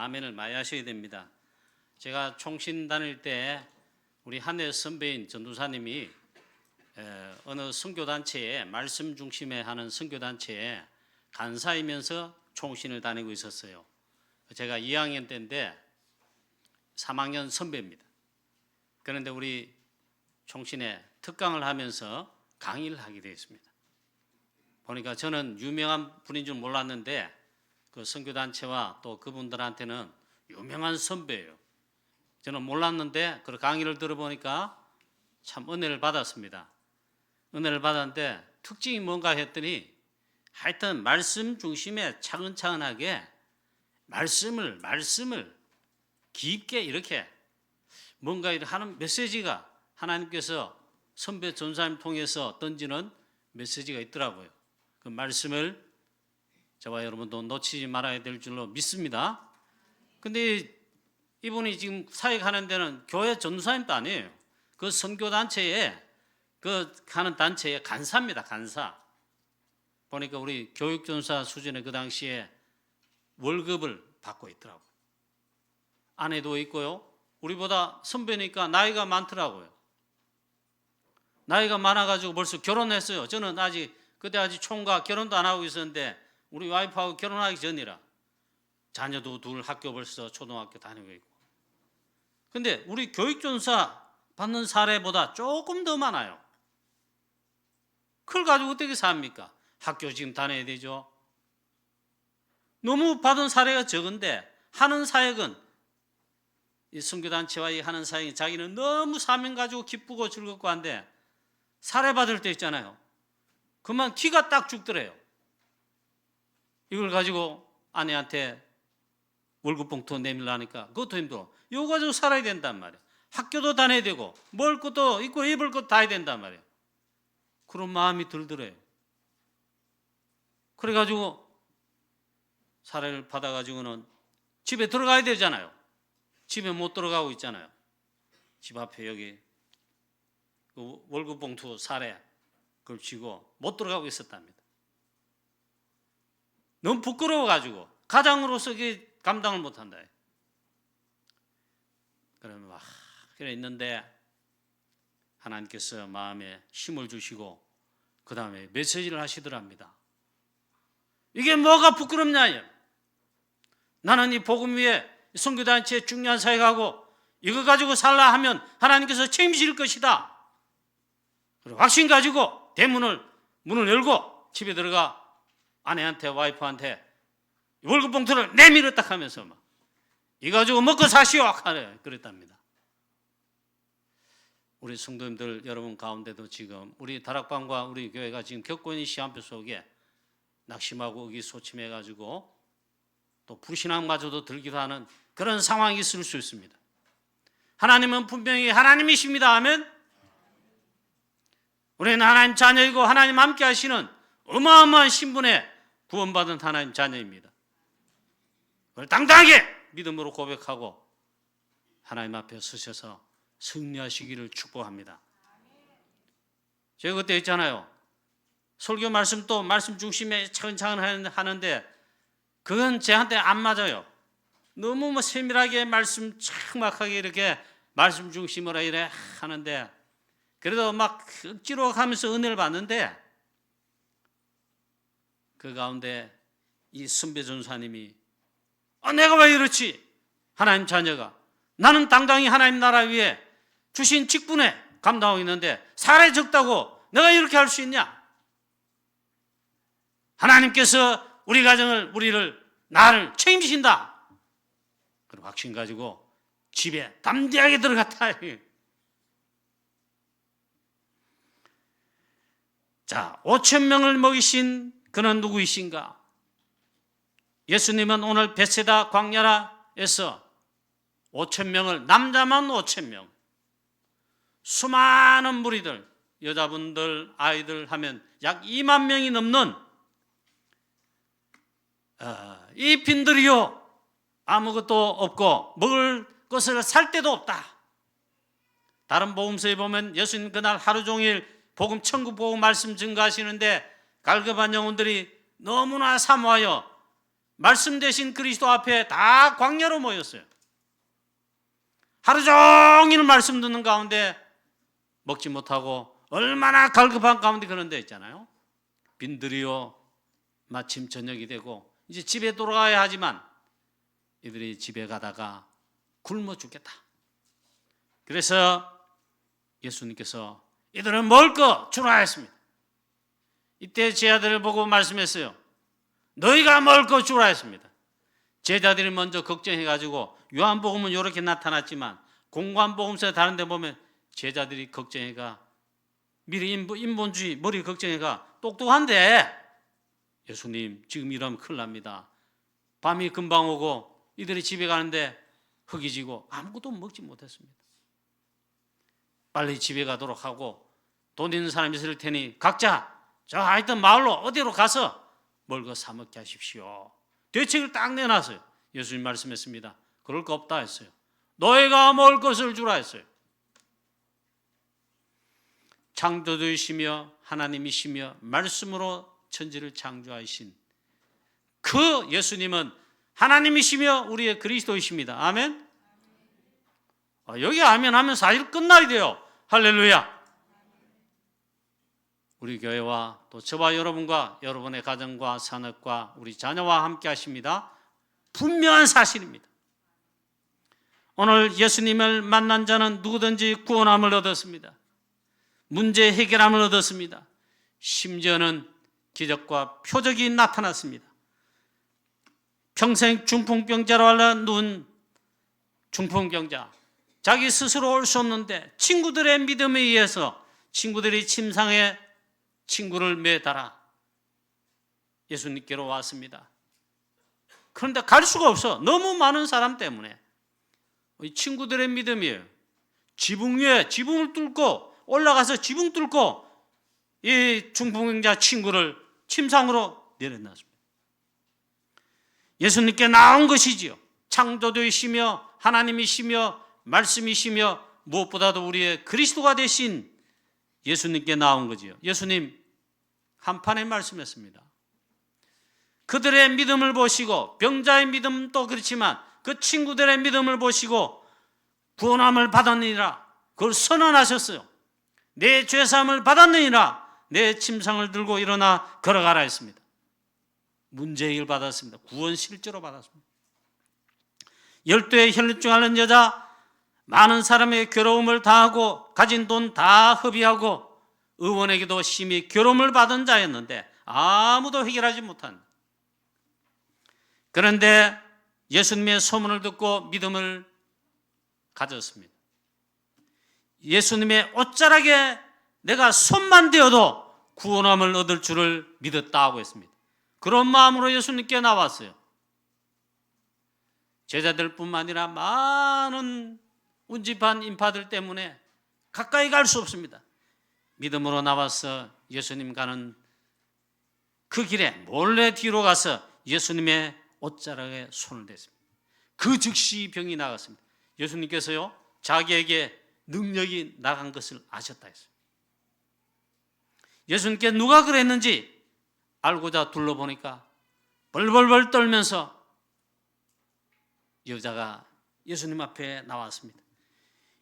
아멘을 많이 하셔야 됩니다. 제가 총신 다닐 때 우리 한해 선배인 전도사님이 어느 선교단체에 말씀 중심에 하는 선교단체에 간사이면서 총신을 다니고 있었어요. 제가 2학년 때인데 3학년 선배입니다. 그런데 우리 총신에 특강을 하면서 강의를 하게 되었습니다. 보니까 저는 유명한 분인 줄 몰랐는데 그 선교단체와 또 그분들한테는 유명한 선배예요. 저는 몰랐는데 그 강의를 들어보니까 참 은혜를 받았습니다. 은혜를 받았는데 특징이 뭔가 했더니 하여튼 말씀 중심에 차근차근하게 말씀을 깊게 이렇게 뭔가 하는 메시지가 하나님께서 선배 전사님 통해서 던지는 메시지가 있더라고요. 그 말씀을 저와 여러분도 놓치지 말아야 될 줄로 믿습니다. 근데 이분이 지금 사역하는 데는 교회 전도사님도 아니에요. 그 선교단체에 그 하는 단체의 간사입니다. 간사. 보니까 우리 교육전사 수준의 그 당시에 월급을 받고 있더라고요. 아내도 있고요. 우리보다 선배니까 나이가 많더라고요. 나이가 많아가지고 벌써 결혼했어요. 저는 그때 아직 총각 결혼도 안 하고 있었는데 우리 와이프하고 결혼하기 전이라 자녀도 둘 학교 벌써 초등학교 다니고 있고. 근데 우리 교육전사 받는 사례보다 조금 더 많아요. 그걸 가지고 어떻게 삽니까? 학교 지금 다녀야 되죠. 너무 받은 사례가 적은데 하는 사역은 이 선교단체와 이 하는 사역이 자기는 너무 사명 가지고 기쁘고 즐겁고 한데 사례 받을 때 있잖아요. 그만 기가 딱 죽더래요. 이걸 가지고 아내한테 월급 봉투 내밀라니까 그것도 힘들어. 이거 가지고 살아야 된단 말이에요. 학교도 다녀야 되고 먹을 것도 있고 입을 것도 다 해야 된단 말이에요. 그런 마음이 들더래요. 그래가지고 사례를 받아가지고는 집에 들어가야 되잖아요. 집에 못 들어가고 있잖아요. 집 앞에 여기 그 월급 봉투 사례 그걸 쥐고 못 들어가고 있었답니다. 너무 부끄러워가지고 가장으로서 감당을 못한다. 그러면 그래 있는데 하나님께서 마음에 힘을 주시고 그 다음에 메시지를 하시더랍니다. 이게 뭐가 부끄럽냐? 나는 이 복음 위에 선교단체에 중요한 사역하고 이거 가지고 살라 하면 하나님께서 책임질 것이다. 그리고 확신 가지고 문을 열고 집에 들어가 아내한테 와이프한테 월급 봉투를 내밀어 딱 하면서 이 가지고 먹고 사시오 그랬답니다. 우리 성도님들 여러분 가운데도 지금 우리 다락방과 우리 교회가 지금 겪고 있는 시한표 속에 낙심하고 의기소침해가지고 또 불신앙마저도 들기도 하는 그런 상황이 있을 수 있습니다. 하나님은 분명히 하나님이십니다 하면 우리는 하나님 자녀이고 하나님 함께 하시는 어마어마한 신분에 구원받은 하나님 자녀입니다. 그걸 당당하게 믿음으로 고백하고 하나님 앞에 서셔서 승리하시기를 축복합니다. 제가 그때 있잖아요. 설교 말씀 또 말씀 중심에 차근차근 하는데 그건 저한테 안 맞아요. 너무 세밀하게 말씀 척막하게 이렇게 말씀 중심으로 이래 하는데 그래도 억지로 하면서 은혜를 받는데 그 가운데 이 선배 전사님이 내가 왜 이렇지? 하나님 자녀가 나는 당당히 하나님 나라 위에 주신 직분에 감당하고 있는데 사례 적다고 내가 이렇게 할 수 있냐? 하나님께서 우리 가정을 나를 책임지신다. 그리고 확신 가지고 집에 담대하게 들어갔다. 자, 5,000명을 먹이신 그는 누구이신가? 예수님은 오늘 베세다 광야라에서 5,000명을 남자만 5,000명 수많은 무리들 여자분들 아이들 하면 약 2만 명이 넘는 이 빈들이요 아무것도 없고 먹을 것을 살 데도 없다. 다른 복음서에 보면 예수님 그날 하루 종일 복음 천국 복음 말씀 증거하시는데 갈급한 영혼들이 너무나 사모하여 말씀 대신 그리스도 앞에 다 광야로 모였어요. 하루 종일 말씀 듣는 가운데 먹지 못하고 얼마나 갈급한 가운데 그런 데 있잖아요. 빈들이요 마침 저녁이 되고 이제 집에 돌아가야 하지만 이들이 집에 가다가 굶어 죽겠다. 그래서 예수님께서 이들은 먹을 거 주라 했습니다. 이때 제자들을 보고 말씀했어요. 너희가 먹을 거 주라 했습니다. 제자들이 먼저 걱정해가지고 요한복음은 이렇게 나타났지만 공관복음서에 다른 데 보면 제자들이 걱정해가 미리 인본주의 머리 걱정해가 똑똑한데 예수님 지금 이러면 큰일 납니다. 밤이 금방 오고 이들이 집에 가는데 흙이 지고 아무것도 먹지 못했습니다. 빨리 집에 가도록 하고 돈 있는 사람이 있을 테니 각자 저 하여튼 마을로 어디로 가서 먹을 거 사 먹게 하십시오. 대책을 딱 내놨어요. 예수님 말씀했습니다. 그럴 거 없다 했어요. 너희가 먹을 것을 주라 했어요. 창조주이시며 하나님이시며 말씀으로 천지를 창조하신 그 예수님은 하나님이시며 우리의 그리스도이십니다. 아멘. 여기 아멘 하면 사실 끝나야 돼요. 할렐루야. 우리 교회와 또 저와 여러분과 여러분의 가정과 산업과 우리 자녀와 함께 하십니다. 분명한 사실입니다. 오늘 예수님을 만난 자는 누구든지 구원함을 얻었습니다. 문제 해결함을 얻었습니다. 심지어는 기적과 표적이 나타났습니다. 평생 중풍병자로 앓는 중풍병자, 자기 스스로 올 수 없는데 친구들의 믿음에 의해서 친구들이 침상에 친구를 매달아 예수님께로 왔습니다. 그런데 갈 수가 없어. 너무 많은 사람 때문에. 친구들의 믿음이에요. 지붕 위에 지붕을 뚫고 올라가서 지붕 뚫고 이 중풍병자 친구를 침상으로 내려놨습니다. 예수님께 나온 것이지요. 창조주이시며 하나님이시며 말씀이시며 무엇보다도 우리의 그리스도가 되신 예수님께 나온 거지요. 예수님 한판에 말씀했습니다. 그들의 믿음을 보시고 병자의 믿음도 그렇지만 그 친구들의 믿음을 보시고 구원함을 받았느니라 그걸 선언하셨어요. 내 죄사함을 받았느니라 내 침상을 들고 일어나 걸어가라 했습니다. 문제 해결 받았습니다. 구원 실제로 받았습니다. 12의 혈루증 앓는 여자, 많은 사람의 괴로움을 당하고 가진 돈 다 허비하고 의원에게도 심히 괴로움을 받은 자였는데 아무도 해결하지 못한. 그런데 예수님의 소문을 듣고 믿음을 가졌습니다. 예수님의 옷자락에 내가 손만 대어도 구원함을 얻을 줄을 믿었다고 했습니다. 그런 마음으로 예수님께 나왔어요. 제자들뿐만 아니라 많은 운집한 인파들 때문에 가까이 갈 수 없습니다. 믿음으로 나와서 예수님 가는 그 길에 몰래 뒤로 가서 예수님의 옷자락에 손을 댔습니다. 그 즉시 병이 나갔습니다. 예수님께서요 자기에게 능력이 나간 것을 아셨다 했어요. 예수님께 누가 그랬는지 알고자 둘러보니까 벌벌벌 떨면서 여자가 예수님 앞에 나왔습니다.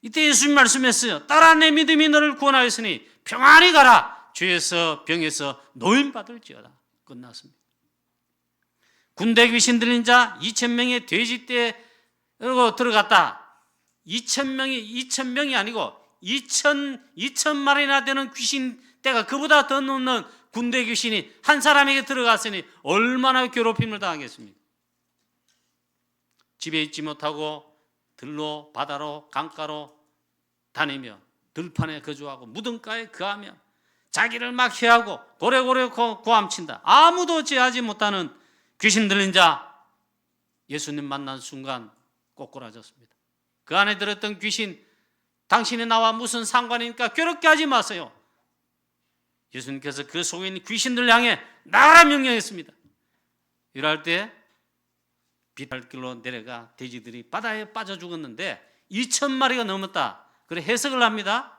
이때 예수님 말씀했어요. 딸아 내 믿음이 너를 구원하였으니 평안히 가라. 죄에서 병에서 노임받을지어다. 끝났습니다. 군대 귀신 들린 자 2,000명의 돼지떼로 들어갔다. 2,000명이 아니고 2,000마리나 되는 귀신 떼가 그보다 더 넘는 군대 귀신이 한 사람에게 들어갔으니 얼마나 괴롭힘을 당하겠습니까? 집에 있지 못하고 들로 바다로 강가로 다니며 들판에 거주하고 무덤가에 거하며 자기를 막 해하고 고래고래 고함친다. 아무도 제하지 못하는 귀신 들린 자 예수님 만난 순간 꼬꾸라졌습니다. 그 안에 들었던 귀신 당신이 나와 무슨 상관이니까 괴롭게 하지 마세요. 예수님께서 그 속에 있는 귀신들 향해 나가라 명령했습니다. 이럴 때 비탈길로 내려가 돼지들이 바다에 빠져 죽었는데 2,000마리가 넘었다. 그래 해석을 합니다.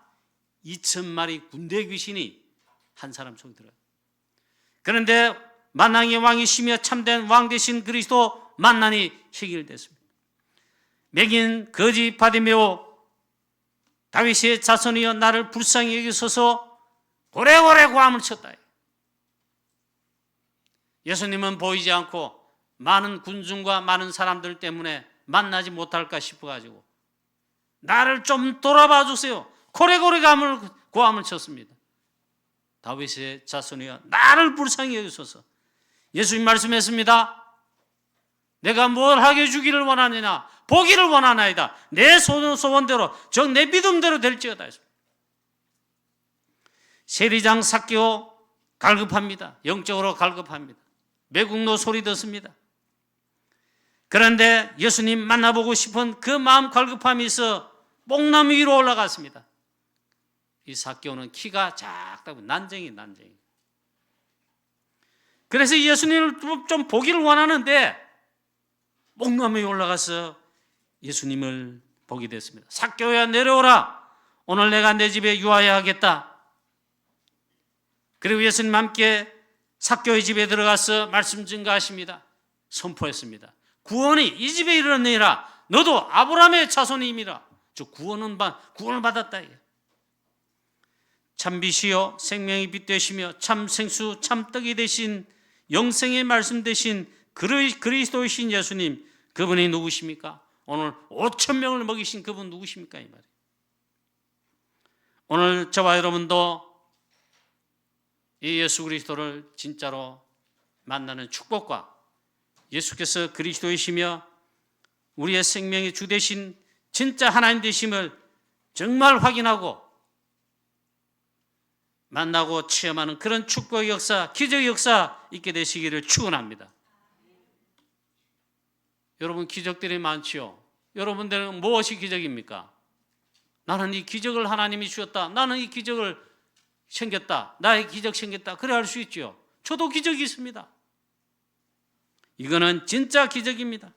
2,000마리 군대 귀신이 한 사람 속에 들어요. 그런데 만왕의 왕이시며 참된 왕 되신 그리스도 만난이 해결됐습니다. meg인 거지 바디메오, 다윗의 자손이여 나를 불쌍히 여기소서 고래고래 고함을 쳤다. 예수님은 보이지 않고 많은 군중과 많은 사람들 때문에 만나지 못할까 싶어가지고 나를 좀 돌아봐 주세요. 고래고래 고함을 쳤습니다. 다윗의 자손이여 나를 불쌍히 여기소서. 예수님 말씀했습니다. 내가 뭘 하게 해주기를 원하느냐, 보기를 원하나이다. 내 소원대로 즉 내 믿음대로 될지어다. 세리장 삭개오 갈급합니다. 영적으로 갈급합니다. 매국노 소리 듣습니다. 그런데 예수님 만나보고 싶은 그 마음 갈급함이 있어 뽕나무 위로 올라갔습니다. 이 삭개오는 키가 작다고 난쟁이. 그래서 예수님을 좀 보기를 원하는데 뽕나무 위에 올라가서 예수님을 보게 됐습니다. 삭개오야 내려오라. 오늘 내가 내 집에 유하여 하겠다. 그리고 예수님 함께 삭개오의 집에 들어가서 말씀 증거하십니다. 선포했습니다. 구원이 이 집에 이르렀느니라. 너도 아브라함의 자손임이라. 즉 구원을 받았다. 참 빛이요 생명의 빛 되시며 참 생수 참 떡이 되신 영생의 말씀 되신 그리스도이신 예수님, 그분이 누구십니까? 오늘 5천 명을 먹이신 그분 누구십니까? 이 말이에요. 오늘 저와 여러분도 이 예수 그리스도를 진짜로 만나는 축복과 예수께서 그리스도이시며 우리의 생명의 주 되신 진짜 하나님 되심을 정말 확인하고 만나고 체험하는 그런 축복의 역사, 기적의 역사 있게 되시기를 축원합니다. 여러분 기적들이 많지요. 여러분들은 무엇이 기적입니까? 나는 이 기적을 하나님이 주셨다. 나는 이 기적을 생겼다. 나의 기적 생겼다. 그래 할 수 있죠. 저도 기적이 있습니다. 이거는 진짜 기적입니다.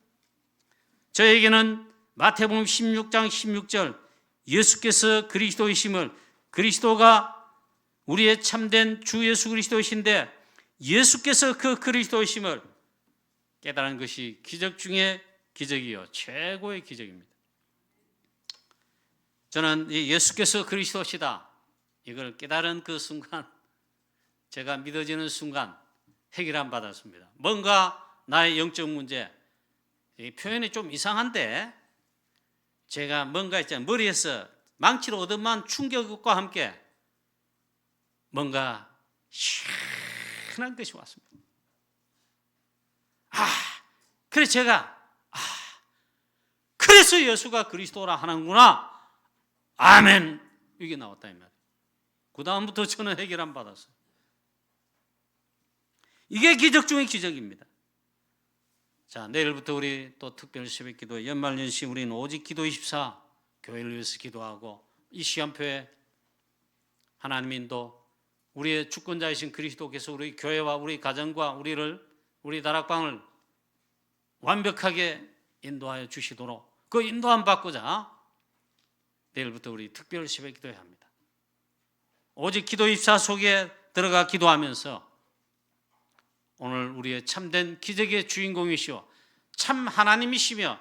저에게는 마태복음 16장 16절 예수께서 그리스도이심을, 그리스도가 우리의 참된 주 예수 그리스도이신데 예수께서 그 그리스도이심을 깨달은 것이 기적 중에 기적이요 최고의 기적입니다. 저는 이 예수께서 그리스도시다 이걸 깨달은 그 순간, 제가 믿어지는 순간 해결함 받았습니다. 뭔가 나의 영적 문제, 이 표현이 좀 이상한데 제가 뭔가 있잖아요. 머리에서 망치로 얻어만 충격과 함께 뭔가 시원한 것이 왔습니다. 그래서 제가 그래서 예수가 그리스도라 하는구나. 아멘. 이게 나왔다 이 말이에요. 그 다음부터 저는 해결함 받았어요. 이게 기적 중의 기적입니다. 자, 내일부터 우리 또 특별 새벽 기도 연말연시 우리는 오직 기도 24 교회를 위해서 기도하고 이 시간표에 하나님 인도 우리의 주권자이신 그리스도께서 우리 교회와 우리 가정과 우리 다락방을 완벽하게 인도하여 주시도록 그 인도함 받고자 내일부터 우리 특별 새벽 기도해야 합니다. 오직 기도 24 속에 들어가 기도하면서 오늘 우리의 참된 기적의 주인공이시오 참 하나님이시며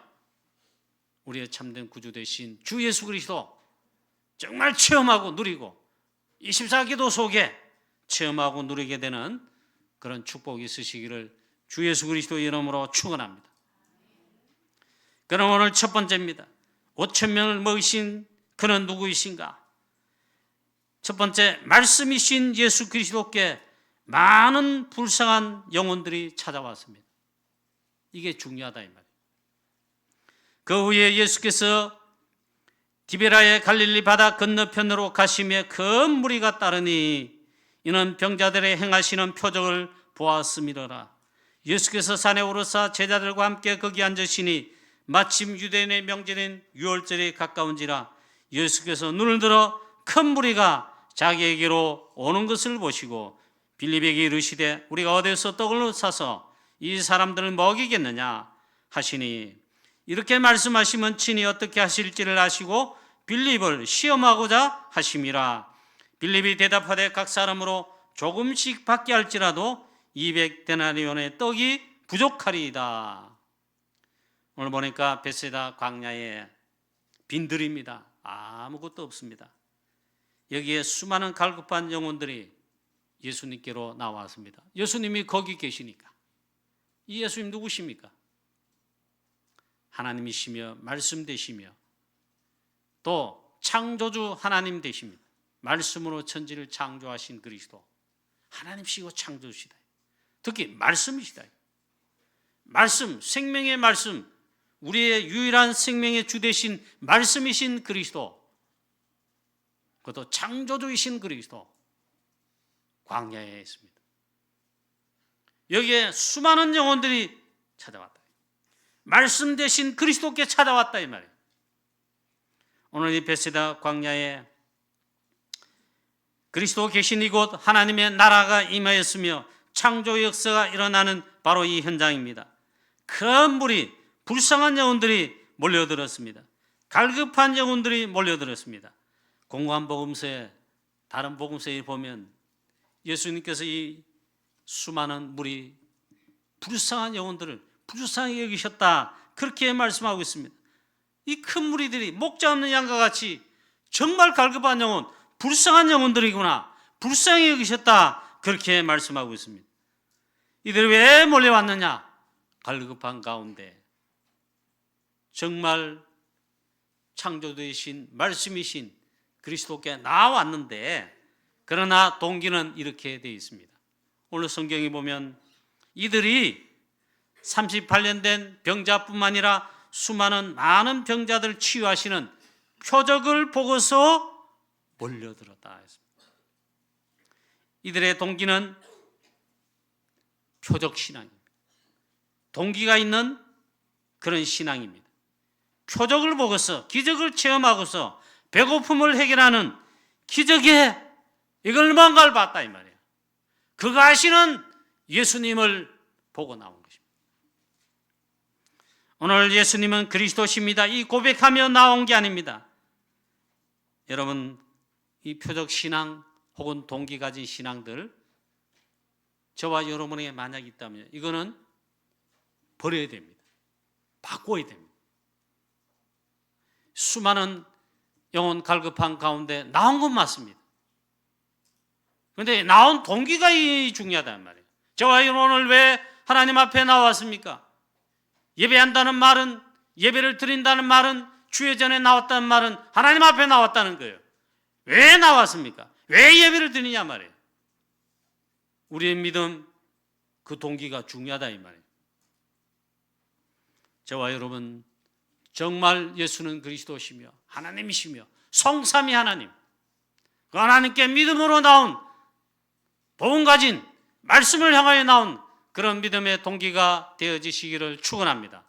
우리의 참된 구주 되신 주 예수 그리스도 정말 체험하고 누리고 24기도 속에 체험하고 누리게 되는 그런 축복이 있으시기를 주 예수 그리스도의 이름으로 축원합니다. 그럼 오늘 첫 번째입니다. 5천 명을 먹이신 그는 누구이신가? 첫 번째, 말씀이신 예수 그리스도께 많은 불쌍한 영혼들이 찾아왔습니다. 이게 중요하다 이 말이에요. 그 후에 예수께서 디베라의 갈릴리 바다 건너편으로 가시며 큰 무리가 따르니 이는 병자들의 행하시는 표적을 보았음이로라. 예수께서 산에 오르사 제자들과 함께 거기 앉으시니 마침 유대인의 명절인 유월절이 가까운지라. 예수께서 눈을 들어 큰 무리가 자기에게로 오는 것을 보시고 빌립에게 이르시되 우리가 어디서 떡을 사서 이 사람들을 먹이겠느냐 하시니 이렇게 말씀하시면 친히 어떻게 하실지를 아시고 빌립을 시험하고자 하심이라. 빌립이 대답하되 각 사람으로 조금씩 받게 할지라도 200데나리온의 떡이 부족하리이다. 오늘 보니까 베세다 광야에 빈들입니다. 아무것도 없습니다. 여기에 수많은 갈급한 영혼들이 예수님께로 나왔습니다. 예수님이 거기 계시니까. 이 예수님 누구십니까? 하나님이시며 말씀 되시며 또 창조주 하나님 되십니다. 말씀으로 천지를 창조하신 그리스도 하나님이시고 창조주시다. 특히 말씀이시다. 말씀, 생명의 말씀, 우리의 유일한 생명의 주 되신 말씀이신 그리스도, 그것도 창조주이신 그리스도 광야에 있습니다. 여기에 수많은 영혼들이 찾아왔다. 말씀 되신 그리스도께 찾아왔다 이 말이에요. 오늘 이 베세다 광야에 그리스도 계신 이곳 하나님의 나라가 임하였으며 창조 역사가 일어나는 바로 이 현장입니다. 큰 무리, 불쌍한 영혼들이 몰려들었습니다. 갈급한 영혼들이 몰려들었습니다. 공고한 복음서에, 다른 복음서에 보면 예수님께서 이 수많은 무리, 불쌍한 영혼들을 불쌍히 여기셨다, 그렇게 말씀하고 있습니다. 이 큰 무리들이 목자 없는 양과 같이 정말 갈급한 영혼, 불쌍한 영혼들이구나, 불쌍히 여기셨다, 그렇게 말씀하고 있습니다. 이들이 왜 몰려왔느냐? 갈급한 가운데 정말 창조되신 말씀이신 그리스도께 나왔는데, 그러나 동기는 이렇게 되어 있습니다. 오늘 성경에 보면 이들이 38년 된 병자뿐만 아니라 수많은 많은 병자들 치유하시는 표적을 보고서 몰려들었다 했습니다. 이들의 동기는 표적 신앙입니다. 동기가 있는 그런 신앙입니다. 표적을 보고서, 기적을 체험하고서 배고픔을 해결하는 기적에 이걸 뭔가를 봤다 이 말이에요. 그거 아시는 예수님을 보고 나온 것입니다. 오늘 예수님은 그리스도십니다, 이 고백하며 나온 게 아닙니다. 여러분, 이 표적 신앙 혹은 동기 가진 신앙들 저와 여러분에게 만약 있다면 이거는 버려야 됩니다. 바꿔야 됩니다. 수많은 영혼 갈급한 가운데 나온 건 맞습니다. 그런데 나온 동기가 중요하단 말이에요. 저와 여러분 오늘 왜 하나님 앞에 나왔습니까? 예배한다는 말은, 예배를 드린다는 말은, 주의 전에 나왔다는 말은 하나님 앞에 나왔다는 거예요. 왜 나왔습니까? 왜 예배를 드리냐 말이에요. 우리의 믿음, 그 동기가 중요하다 이 말이에요. 저와 여러분, 정말 예수는 그리스도시며 하나님이시며 성삼위 하나님, 그 하나님께 믿음으로 나온, 복음 가진, 말씀을 향하여 나온 그런 믿음의 동기가 되어지시기를 축원합니다.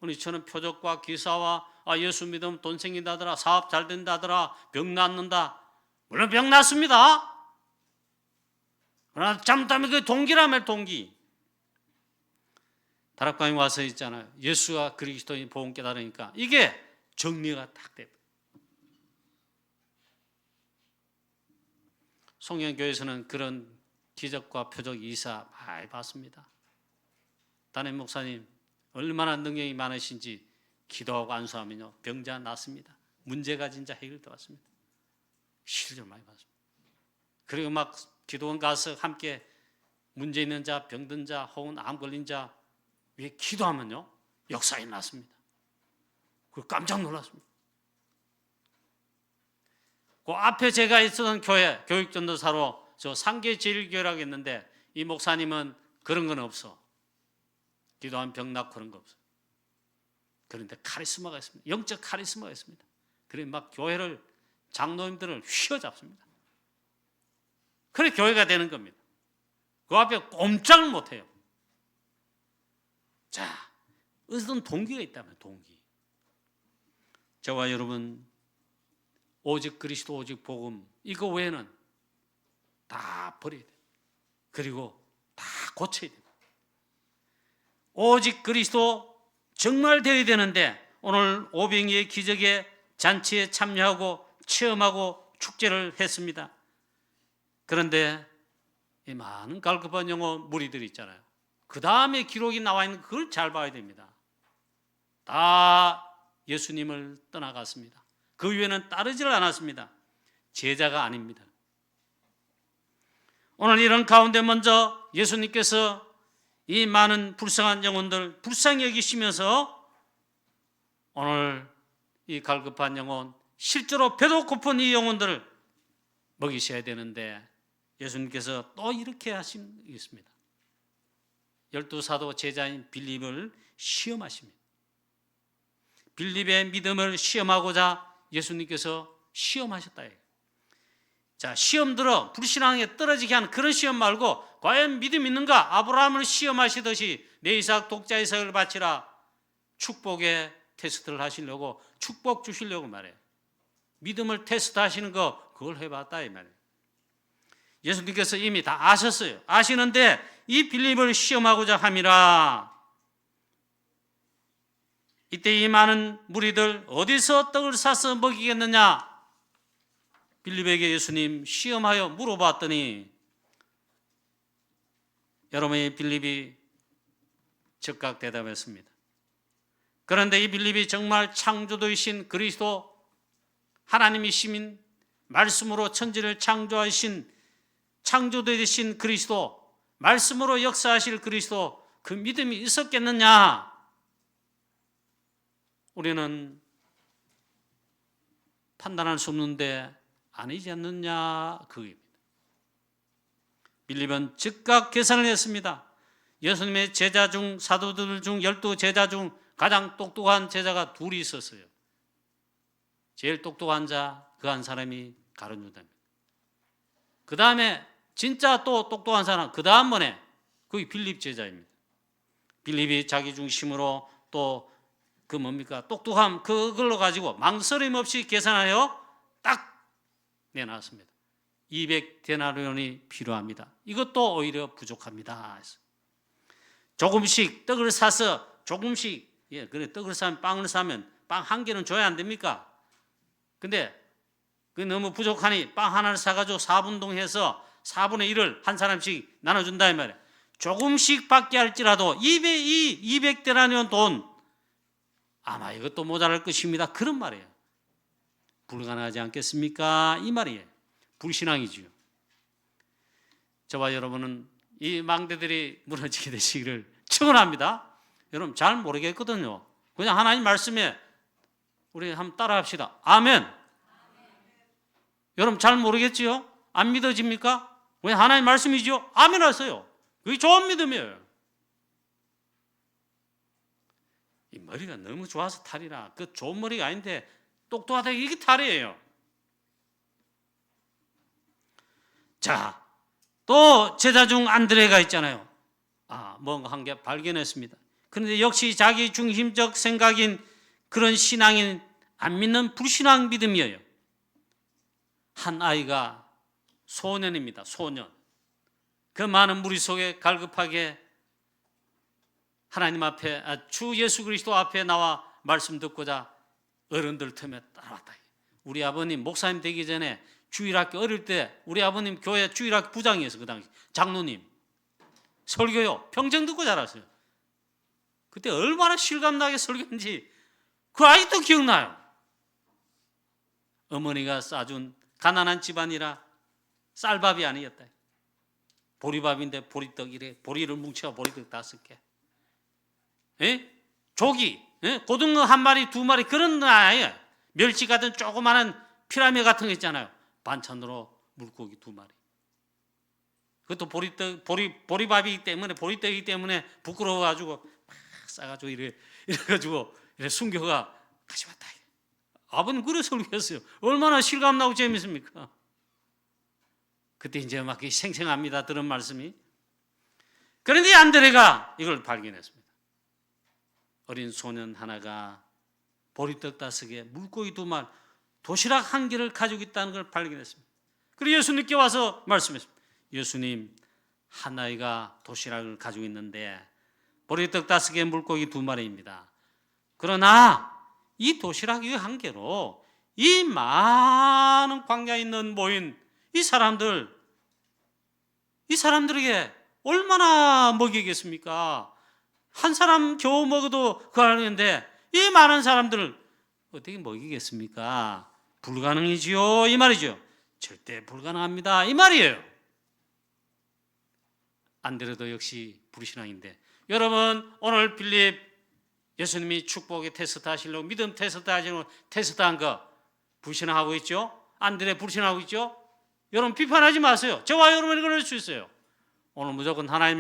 우리 저는 표적과 기사와 예수 믿으면 돈 생긴다더라, 사업 잘 된다더라, 병 낫는다. 물론 병 낫습니다. 그러나 잘못하면 그 동기라면 동기. 다락방에 와서 있잖아요. 예수가 그리스도인 복음 깨달으니까 이게 정리가 딱 됩니다. 송영교회에서는 그런 기적과 표적 이사 많이 봤습니다. 담임 목사님 얼마나 능력이 많으신지 기도하고 안수하면요 병자 낫습니다. 문제 가진 자 해결돼 왔습니다. 실질 많이 봤습니다. 그리고 막 기도원 가서 함께 문제 있는 자, 병든 자, 혹은 암 걸린 자 위에 기도하면요 역사에 났습니다. 그 깜짝 놀랐습니다. 그 앞에 제가 있었던 교회, 교육전도사로 저 상계제일교회라고 했는데 이 목사님은 그런 건 없어. 기도하면 병 낫고 그런 거 없어. 그런데 카리스마가 있습니다. 영적 카리스마가 있습니다. 그래 막 교회를, 장로님들을 휘어잡습니다. 그래 교회가 되는 겁니다. 그 앞에 꼼짝을 못해요. 자, 어떤 동기가 있다면 동기. 저와 여러분 오직 그리스도, 오직 복음, 이거 외에는 다 버려야 돼요. 그리고 다 고쳐야 돼요. 오직 그리스도 정말 되어야 되는데 오늘 오병이의 기적의 잔치에 참여하고 체험하고 축제를 했습니다. 그런데 이 많은 갈급한 영혼 무리들이 있잖아요. 그 다음에 기록이 나와 있는 그걸 잘 봐야 됩니다. 다 예수님을 떠나갔습니다. 그 위에는 따르질 않았습니다. 제자가 아닙니다. 오늘 이런 가운데 먼저 예수님께서 이 많은 불쌍한 영혼들 불쌍히 여기시면서 오늘 이 갈급한 영혼, 실제로 배도 고픈 이 영혼들을 먹이셔야 되는데 예수님께서 또 이렇게 하신 게 있습니다. 12사도 제자인 빌립을 시험하십니다. 빌립의 믿음을 시험하고자 예수님께서 시험하셨다. 자, 시험 들어 불신앙에 떨어지게 하는 그런 시험 말고 과연 믿음 있는가? 아브라함을 시험하시듯이 내 이삭 독자 이삭을 바치라. 축복의 테스트를 하시려고 축복 주시려고 말해요. 믿음을 테스트하시는 거 그걸 해봤다 이 말이에요. 예수님께서 이미 다 아셨어요. 아시는데 이 빌립을 시험하고자 함이라. 이때 이 많은 무리들 어디서 떡을 사서 먹이겠느냐? 빌립에게 예수님 시험하여 물어봤더니 여러분의 빌립이 즉각 대답했습니다. 그런데 이 빌립이 정말 창조주이신 그리스도 하나님이신 말씀으로 천지를 창조하신 창조되신 그리스도 말씀으로 역사하실 그리스도 그 믿음이 있었겠느냐? 우리는 판단할 수 없는데 아니지 않느냐 그입니다. 빌립은 즉각 계산을 했습니다. 예수님의 제자 중 사도들 중 12제자 중 가장 똑똑한 제자가 둘이 있었어요. 제일 똑똑한 자 그 한 사람이 가룟 유다입니다. 그 다음에 진짜 또 똑똑한 사람 그 다음번에 그게 빌립 제자입니다. 빌립이 자기 중심으로 또 그 뭡니까 똑똑함 그걸로 가지고 망설임 없이 계산하여 딱 내놨습니다. 200데나리온이 필요합니다. 이것도 오히려 부족합니다. 조금씩 떡을 사서 조금씩 그래 떡을 사면 빵을 사면 빵 한 개는 줘야 안 됩니까? 근데 그 너무 부족하니 빵 하나를 사가지고 4분동해서 4분의 1을 한 사람씩 나눠준다 이 말이에요. 조금씩 받게 할지라도 200데나리온 돈 아마 이것도 모자랄 것입니다. 그런 말이에요. 불가능하지 않겠습니까? 이 말이에요. 불신앙이지요. 저와 여러분은 이 망대들이 무너지게 되시기를 축원합니다. 여러분 잘 모르겠거든요. 그냥 하나님 말씀에 우리 한번 따라합시다. 아멘. 여러분 잘 모르겠지요? 안 믿어집니까? 그냥 하나님 말씀이지요? 아멘 하세요. 그게 좋은 믿음이에요. 이 머리가 너무 좋아서 탈이라. 그 좋은 머리가 아닌데 똑똑하다 이게 탈이에요. 자, 또 제자 중 안드레가 있잖아요. 뭔가 한 개 발견했습니다. 그런데 역시 자기 중심적 생각인 그런 신앙인 안 믿는 불신앙 믿음이에요. 한 아이가 소년입니다. 소년. 그 많은 무리 속에 갈급하게 하나님 앞에 주 예수 그리스도 앞에 나와 말씀 듣고자 어른들 틈에 따라왔다. 우리 아버님 목사님 되기 전에 주일학교 어릴 때 우리 아버님 교회 주일학교 부장이었어요. 그 당시 장로님 설교요 평생 듣고 자랐어요. 그때 얼마나 실감나게 설교했는지 그 아직도 기억나요. 어머니가 싸준 가난한 집안이라 쌀밥이 아니었다. 보리밥인데 보리떡이래. 보리를 뭉쳐 보리떡 5개. 조기, 고등어 1마리 2마리 그런 거 아니에요. 멸치 같은 조그마한 피라미 같은 거 있잖아요. 반찬으로 물고기 2마리. 그것도 보리밥이기 때문에 보리떡이기 때문에 부끄러워가지고 막 싸가지고 이래가지고 순교가 가져왔다. 아버님 그래 설교했어요. 얼마나 실감나고 재밌습니까? 그때 이제 막 생생합니다. 들은 말씀이. 그런데 안드레가 이걸 발견했습니다. 어린 소년 하나가 보리떡 5개, 물고기 2마리, 도시락 1개를 가지고 있다는 걸 발견했습니다. 그리고 예수님께 와서 말씀했습니다. 예수님, 한 아이가 도시락을 가지고 있는데 보리떡 5개, 물고기 2마리입니다. 그러나 이 도시락 1개로 이 많은 광야에 있는 모인 이 사람들 이 사람들에게 얼마나 먹이겠습니까? 한 사람 겨우 먹어도 그거 하는데 이 많은 사람들을 어떻게 먹이겠습니까? 불가능이지요 이 말이죠. 절대 불가능합니다 이 말이에요. 안드레도 역시 불신앙인데, 여러분 오늘 빌립 예수님이 축복의 테스트 하시려고 믿음 테스트 하시려고 테스트한 거 불신하고 있죠? 안드레 불신하고 있죠? 여러분 비판하지 마세요. 저와 여러분이 그럴 수 있어요. 오늘 무조건 하나님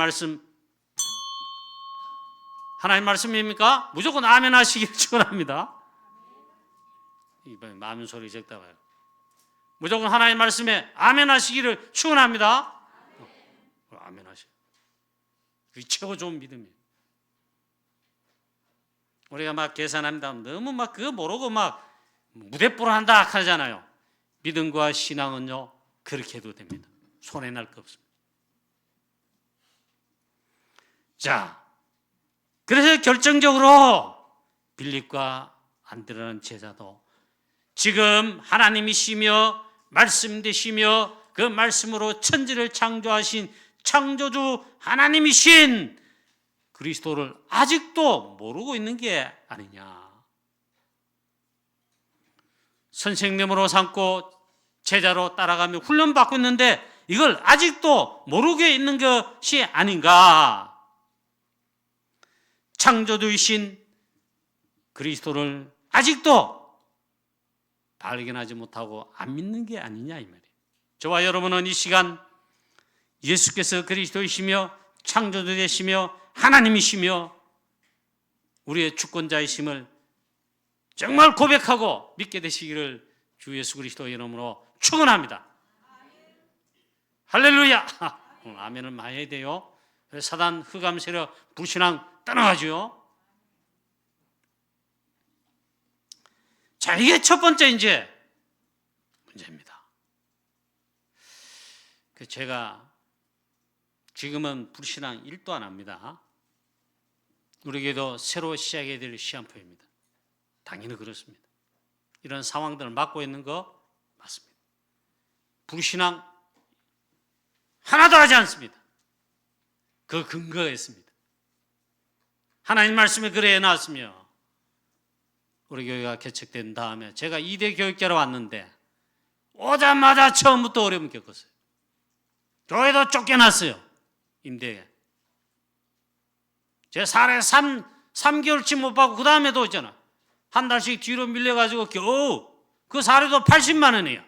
말씀입니까? 무조건 아멘 하시길 축원합니다. 이번에 마음 소리 적다 봐요. 무조건 하나님 말씀에 아멘 하시기를 축원합니다. 아멘 하시. 그게 최고 좋은 믿음이에요. 우리가 막 계산합니다. 너무 막 그거 모르고 막 무대뽀로 한다 하잖아요. 믿음과 신앙은요 그렇게 해도 됩니다. 손해 날 거 없습니다. 자, 그래서 결정적으로 빌립과 안드레라는 제자도 지금 하나님이시며 말씀 되시며 그 말씀으로 천지를 창조하신 창조주 하나님이신 그리스도를 아직도 모르고 있는 게 아니냐. 선생님으로 삼고 제자로 따라가며 훈련받고 있는데 이걸 아직도 모르고 있는 것이 아닌가. 창조주이신 그리스도를 아직도 발견하지 못하고 안 믿는 게 아니냐 이 말이에요. 저와 여러분은 이 시간 예수께서 그리스도이시며 창조주 되시며 하나님이시며 우리의 주권자이심을 정말 고백하고 믿게 되시기를 주 예수 그리스도의 이름으로 축원합니다. 할렐루야. 아멘을 많이 해야 돼요. 사단 흑암 세력 불신앙 떠나가죠. 자, 이게 첫 번째 이제 문제입니다. 제가 지금은 불신앙 1도 안 합니다. 우리에게도 새로 시작해야 될 시한표입니다. 당연히 그렇습니다. 이런 상황들을 맡고 있는 거 맞습니다. 불신앙 하나도 하지 않습니다. 그 근거가 있습니다. 하나님 말씀에 그래 해놨으며 우리 교회가 개척된 다음에 제가 2대 교육자로 왔는데 오자마자 처음부터 어려움 겪었어요. 교회도 쫓겨났어요. 임대에. 제 사례 3개월치 못 받고 그 다음에도 있잖아. 한 달씩 뒤로 밀려가지고 겨우 그 사례도 80만 원이에요.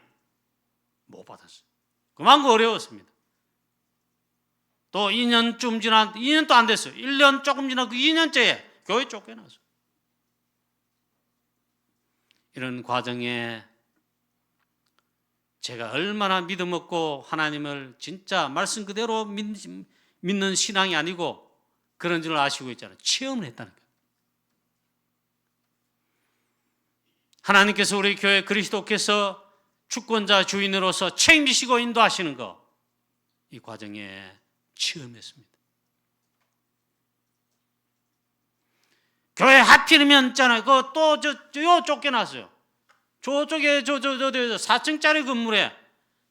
못 받았어요. 그만큼 어려웠습니다. 또 2년쯤 지난 2년도 안 됐어요. 1년 조금 지난 그 2년째에 교회 쫓겨났어요. 이런 과정에 제가 얼마나 믿음 없고 하나님을 진짜 말씀 그대로 믿는 신앙이 아니고 그런 줄 아시고 있잖아요. 체험을 했다는 거예요. 하나님께서 우리 교회 그리스도께서 주권자 주인으로서 책임지시고 인도하시는 거 이 과정에 체험했습니다. 교회 하필이면 있잖아요. 그또 쫓겨났어요. 저쪽에 4층짜리 건물에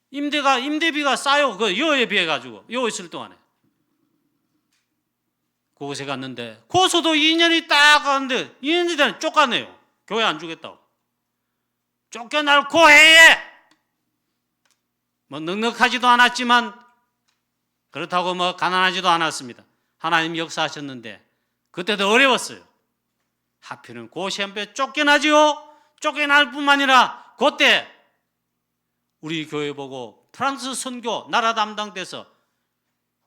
임대비가 싸요. 그 여에 비해 가지고 여 있을 동안에 그곳에 갔는데 거기서도 2년이 딱 가는데 2년이 되면 쫓겨내요. 교회 안 주겠다고. 쫓겨날 그 해에 뭐 넉넉하지도 않았지만 그렇다고 뭐 가난하지도 않았습니다. 하나님 역사하셨는데 그때도 어려웠어요. 하필은 그 시험에 쫓겨나지요. 쫓겨날 뿐만 아니라 그때 우리 교회 보고 프랑스 선교 나라 담당돼서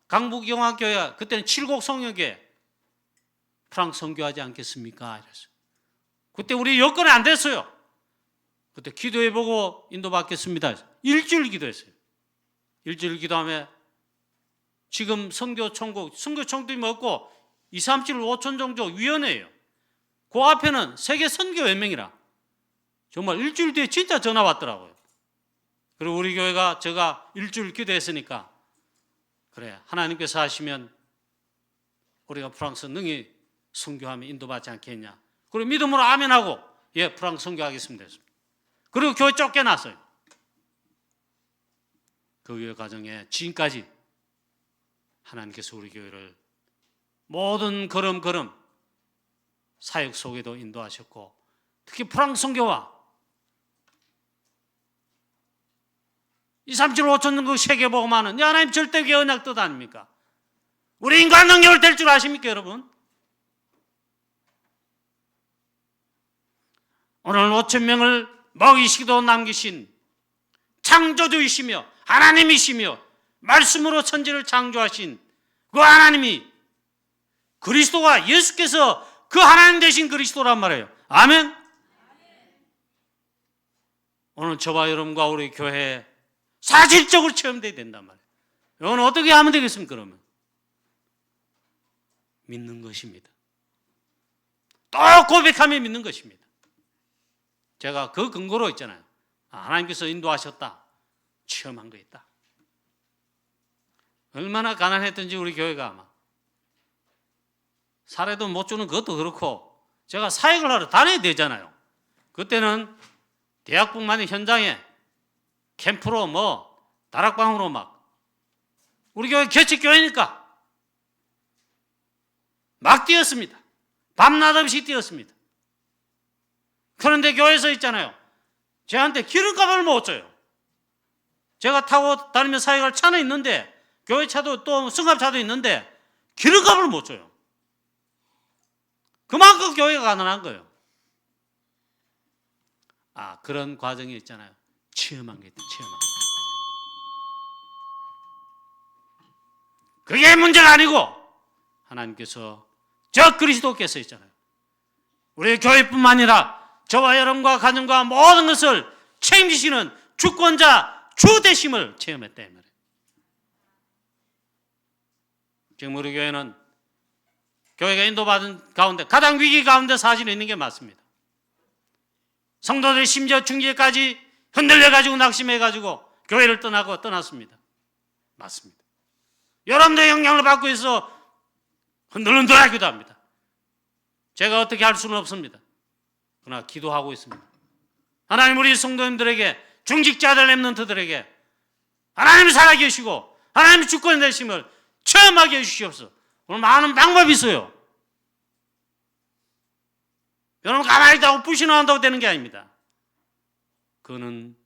강북영화교회 그때는 7곡 성역에 프랑스 선교하지 않겠습니까? 이랬어요. 그때 우리 여건이 안 됐어요. 그때 기도해보고 인도받겠습니다. 일주일 기도했어요. 일주일 기도하며 지금 선교총도 없고 2, 3, 7, 5천 정도 위원회예요. 그 앞에는 세계 선교연맹이라 정말 일주일 뒤에 진짜 전화 왔더라고요. 그리고 우리 교회가 제가 일주일 기도했으니까 그래 하나님께서 하시면 우리가 프랑스 능히 선교하면 인도받지 않겠냐. 그리고 믿음으로 아멘하고 예 프랑스 선교하겠습니다. 그리고 교회 쫓겨났어요. 그 교회 과정에 지금까지 하나님께서 우리 교회를 모든 걸음걸음 사역 속에도 인도하셨고, 특히 프랑스 선교와 237, 5천 그 세계복음화는 하나님 절대교회 언약 뜻 아닙니까? 우리 인간 능력을 될 줄 아십니까, 여러분? 오늘 5천 명을 먹이시기도 남기신 창조주이시며 하나님이시며 말씀으로 천지를 창조하신 그 하나님이 그리스도가 예수께서 그 하나님 되신 그리스도란 말이에요. 아멘. 오늘 저와 여러분과 우리 교회에 사실적으로 체험되어야 된단 말이에요. 이건 어떻게 하면 되겠습니까? 그러면 믿는 것입니다. 또 고백하며 믿는 것입니다. 제가 그 근거로 있잖아요. 하나님께서 인도하셨다. 체험한 거 있다. 얼마나 가난했던지 우리 교회가 아마 사례도 못 주는 그것도 그렇고, 제가 사역을 하러 다녀야 되잖아요. 그때는 대학뿐만이 현장에 캠프로 다락방으로 막 우리 교회 개척교회니까 막 뛰었습니다. 밤낮 없이 뛰었습니다. 그런데 교회에서 있잖아요. 저한테 기름값을 못 줘요. 제가 타고 다니며 사역할 차는 있는데, 교회 차도 또 승합차도 있는데 기름값을 못 줘요. 그만큼 교회가 가난한 거예요. 그런 과정이 있잖아요. 체험한 게 있다. 체험한 게. 그게 문제가 아니고 하나님께서 저 그리스도께서 있잖아요. 우리 교회뿐만 아니라 저와 여러분과 가정과 모든 것을 책임지시는 주권자, 주 되심을 체험했다 이 말이에요. 지금 우리 교회는 교회가 인도받은 가운데 가장 위기 가운데 사실 있는 게 맞습니다. 성도들이 심지어 중기까지 흔들려가지고 낙심해가지고 교회를 떠났습니다. 맞습니다. 여러분들의 영향을 받고 있어 흔들흔들하기도 합니다. 제가 어떻게 할 수는 없습니다. 그러나 기도하고 있습니다. 하나님, 우리 성도님들에게, 중직자들 렘넌트들에게 하나님이 살아계시고 하나님의 주권 되심을 체험하게 해주시옵소서. 오늘 많은 방법이 있어요. 여러분 가만히 있다고 불신한다고 되는 게 아닙니다. 그거는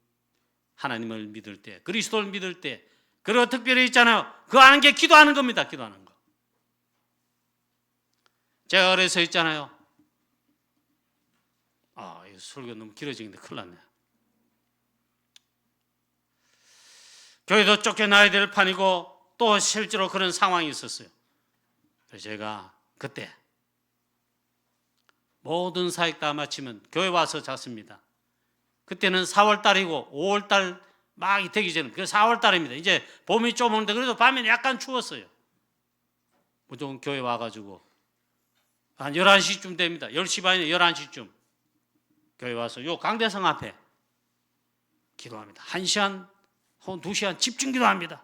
하나님을 믿을 때, 그리스도를 믿을 때, 그리고 특별히 있잖아요. 그거 하는 게 기도하는 겁니다. 기도하는 거. 제가 그래서 있잖아요. 이 설교 너무 길어지는데 큰일 났네. 교회도 쫓겨나야 될 판이고 또 실제로 그런 상황이 있었어요. 그래서 제가 그때 모든 사역 다 마치면 교회 와서 잤습니다. 그때는 4월 달이고 5월 달 막 되기 전에, 그 4월 달입니다. 이제 봄이 좀 오는데 그래도 밤에는 약간 추웠어요. 무조건 교회 와가지고 한 11시쯤 됩니다. 10시 반이나 11시쯤 교회 와서 요 강대상 앞에 기도합니다. 1시간 혹은 2시간 집중 기도합니다.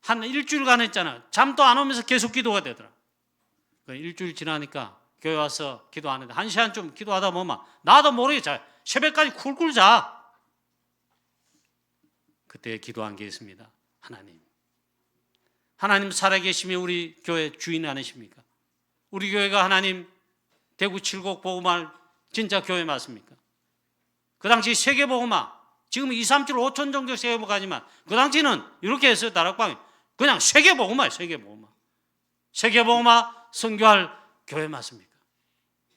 한 일주일간 했잖아요. 잠도 안 오면서 계속 기도가 되더라. 일주일 지나니까 교회 와서 기도 안 했는데 1시간 좀 기도하다 보면 나도 모르게 자. 새벽까지 쿨쿨 자. 그때 기도한 게 있습니다. 하나님 살아계시며 우리 교회 주인 아니십니까? 우리 교회가 하나님 대구 칠곡 복음할 진짜 교회 맞습니까? 그 당시 세계복음화, 지금 2, 3, 7, 5천 정도 세계복음화지만 그 당시는 이렇게 했어요. 다락방에 그냥 세계복음화예요. 세계복음화 선교할 교회 맞습니까?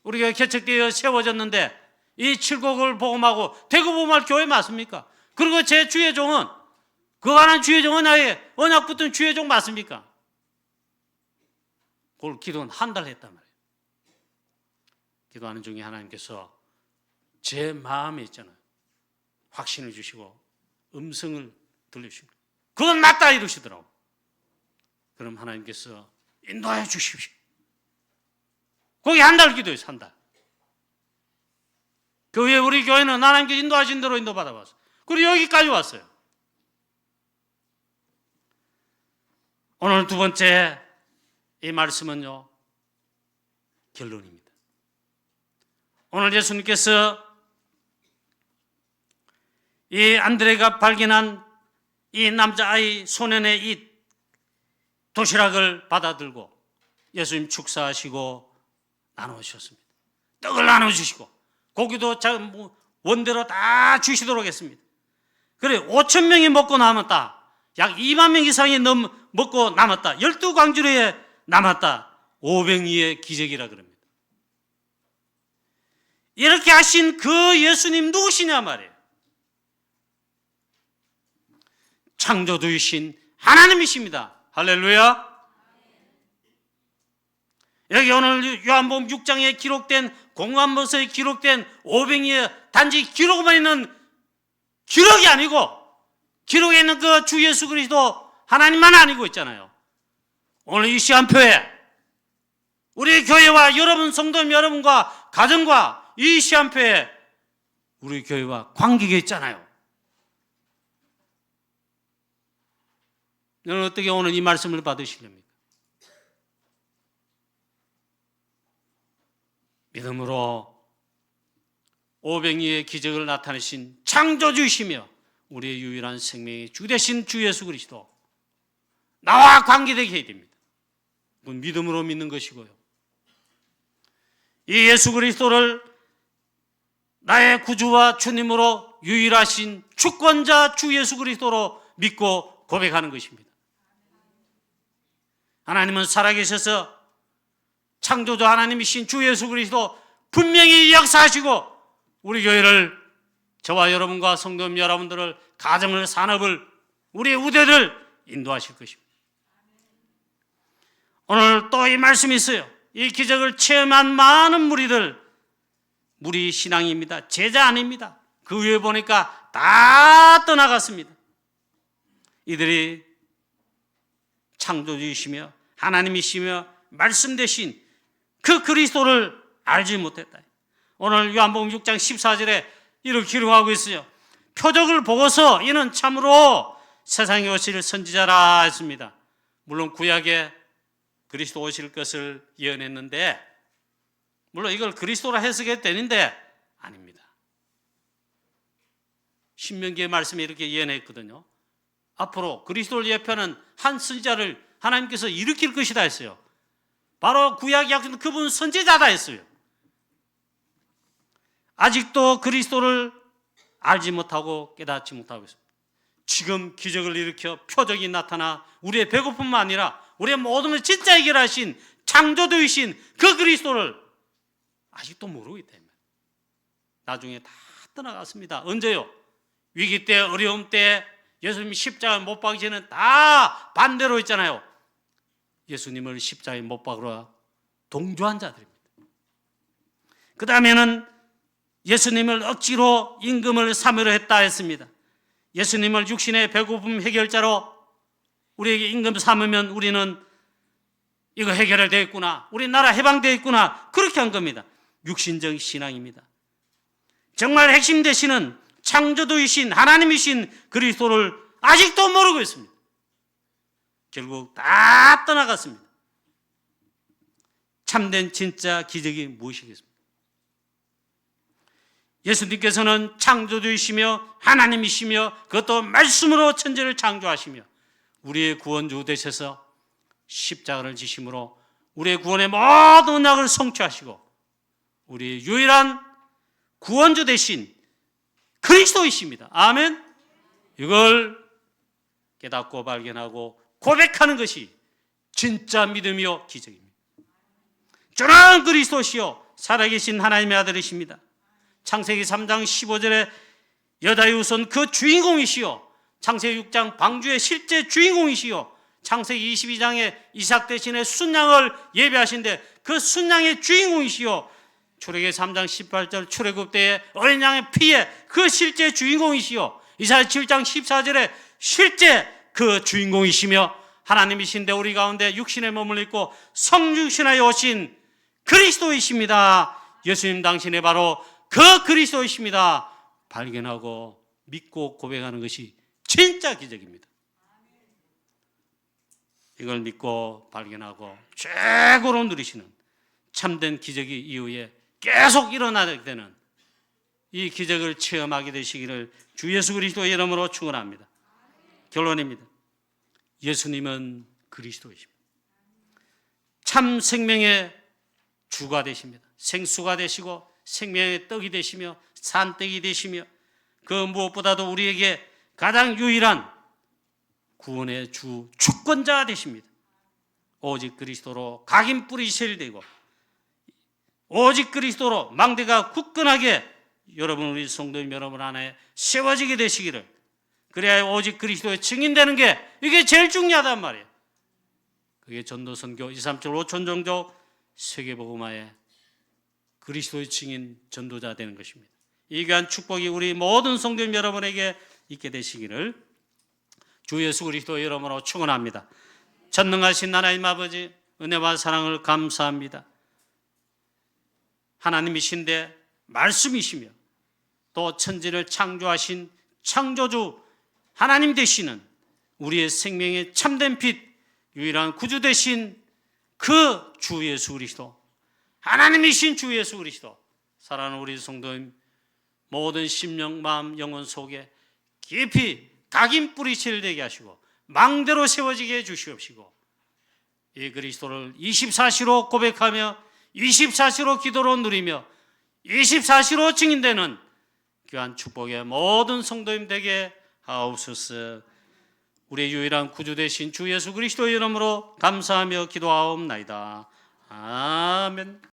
우리 교회 개척되어 세워졌는데 이 칠곡을 복음하고 대구 복음할 교회 맞습니까? 그리고 제 주의 종은, 그거 하는 주의 종은 아예 언약 붙은 주의 종 맞습니까? 그걸 기도는 한 달 했단 말이에요. 기도하는 중에 하나님께서 제 마음에 있잖아요. 확신을 주시고 음성을 들려주시고 그건 맞다 이러시더라고. 그럼 하나님께서 인도하여 주십시오. 거기 한 달 기도했어요. 한 달. 그 후에 우리 교회는 하나님께 인도하신 대로 인도받아 왔어요. 그리고 여기까지 왔어요. 오늘 두 번째 이 말씀은요, 결론입니다. 오늘 예수님께서 이 안드레가 발견한 이 남자아이 소년의 이 도시락을 받아들고 예수님 축사하시고 나누셨습니다. 떡을 나눠주시고 고기도 원대로 다 주시도록 했습니다. 그래 5천 명이 먹고 남았다. 약 2만 명 이상이 먹고 남았다. 12광주리에 남았다. 500리의 기적이라 그럽니다. 이렇게 하신 그 예수님 누구시냐 말이에요. 창조주이신 하나님이십니다. 할렐루야. 여기 오늘 요한복음 6장에 기록된 공관버서에 기록된 500리의 단지 기록만 있는 기록이 아니고 기록에 있는 그 주 예수 그리스도 하나님만 아니고 있잖아요. 오늘 이 시간표에 우리 교회와 여러분 성도님 여러분과 가정과 이 시간표에 우리 교회와 관계가 있잖아요. 여러분 어떻게 오늘 이 말씀을 받으시렵니까? 믿음으로 500리의 기적을 나타내신 창조주이시며 우리의 유일한 생명의 주 되신 주 예수 그리스도 나와 관계되게 해야 됩니다. 그건 믿음으로 믿는 것이고요. 이 예수 그리스도를 나의 구주와 주님으로 유일하신 주권자 주 예수 그리스도로 믿고 고백하는 것입니다. 하나님은 살아계셔서 창조주 하나님이신 주 예수 그리스도 분명히 역사하시고 우리 교회를 저와 여러분과 성도님 여러분들을 가정을 산업을 우리의 우대를 인도하실 것입니다. 오늘 또 이 말씀이 있어요. 이 기적을 체험한 많은 무리 신앙입니다. 제자 아닙니다. 그 위에 보니까 다 떠나갔습니다. 이들이 창조주이시며 하나님이시며 말씀 되신 그 그리스도를 알지 못했다. 오늘 요한복음 6장 14절에 이렇게 기록하고 있어요. 표적을 보고서 이는 참으로 세상에 오실 선지자라 했습니다. 물론 구약에 그리스도 오실 것을 예언했는데 물론 이걸 그리스도라 해석해도 되는데 아닙니다. 신명기의 말씀에 이렇게 예언했거든요. 앞으로 그리스도를 예표하는 한 선지자를 하나님께서 일으킬 것이다 했어요. 바로 구약 약속은 그분 선지자다 했어요. 아직도 그리스도를 알지 못하고 깨닫지 못하고 있습니다. 지금 기적을 일으켜 표적이 나타나 우리의 배고픔만 아니라 우리의 모든 걸 진짜 해결하신 창조주이신 그 그리스도를 아직도 모르고 있다. 나중에 다 떠나갔습니다. 언제요? 위기 때, 어려움 때, 예수님이 십자가에 못 박기 전에는 다 반대로 있잖아요. 예수님을 십자가에 못 박으러 동조한 자들입니다. 그 다음에는 예수님을 억지로 임금을 삼으려 했다 했습니다. 예수님을 육신의 배고픔 해결자로 우리에게 임금 삼으면 우리는 이거 해결되어 있구나, 우리 나라 해방되어 있구나, 그렇게 한 겁니다. 육신적 신앙입니다. 정말 핵심 되시는 창조주이신 하나님이신 그리스도를 아직도 모르고 있습니다. 결국 다 떠나갔습니다. 참된 진짜 기적이 무엇이겠습니까? 예수님께서는 창조주이시며 하나님이시며 그것도 말씀으로 천지를 창조하시며 우리의 구원주 되셔서 십자가를 지심으로 우리의 구원의 모든 언약을 성취하시고 우리의 유일한 구원주 되신 그리스도이십니다. 아멘. 이걸 깨닫고 발견하고 고백하는 것이 진짜 믿음이요 기적입니다. 주는 그리스도시요 살아계신 하나님의 아들이십니다. 창세기 3장 15절에 여다의 후손 그 주인공이시요 창세기 6장 방주의 실제 주인공이시요 창세기 22장에 이삭 대신에 순양을 예배하신데 그 순양의 주인공이시요 출애굽기 3장 18절 출애굽 때의 어린 양의 피에 그 실제 주인공이시요 이사야 7장 14절에 실제 그 주인공이시며 하나님이신데 우리 가운데 육신의 몸을 입고 성육신하여 오신 그리스도이십니다. 예수님 당신의 바로 그 그리스도이십니다. 발견하고 믿고 고백하는 것이 진짜 기적입니다. 이걸 믿고 발견하고 최고로 누리시는 참된 기적이 이후에 계속 일어나게 되는 이 기적을 체험하게 되시기를 주 예수 그리스도의 이름으로 축원합니다. 결론입니다. 예수님은 그리스도이십니다. 참 생명의 주가 되십니다. 생수가 되시고 생명의 떡이 되시며 산떡이 되시며 그 무엇보다도 우리에게 가장 유일한 구원의 주 주권자가 되십니다. 오직 그리스도로 각인 뿌리셔야 되고 오직 그리스도로 망대가 굳건하게 여러분 우리 성도님 여러분 안에 세워지게 되시기를, 그래야 오직 그리스도의 증인되는 게 이게 제일 중요하단 말이에요. 그게 전도선교 237 5천 종족 세계복음화의 그리스도의 증인 전도자 되는 것입니다. 이 귀한 축복이 우리 모든 성도님 여러분에게 있게 되시기를 주 예수 그리스도의 이름으로 축원합니다. 전능하신 하나님 아버지, 은혜와 사랑을 감사합니다. 하나님이신데 말씀이시며 또 천지를 창조하신 창조주 하나님 되시는 우리의 생명의 참된 빛 유일한 구주 되신 그 주 예수 그리스도, 하나님이신 주 예수 그리스도, 사랑하는 우리 성도님 모든 심령 마음 영혼 속에 깊이 각인 뿌리칠 되게 하시고 망대로 세워지게 해주시옵시고 이 그리스도를 24시로 고백하며 24시로 기도로 누리며 24시로 증인되는 귀한 축복의 모든 성도님 되게 하옵소서. 우리의 유일한 구주 되신 주 예수 그리스도의 이름으로 감사하며 기도하옵나이다. 아멘.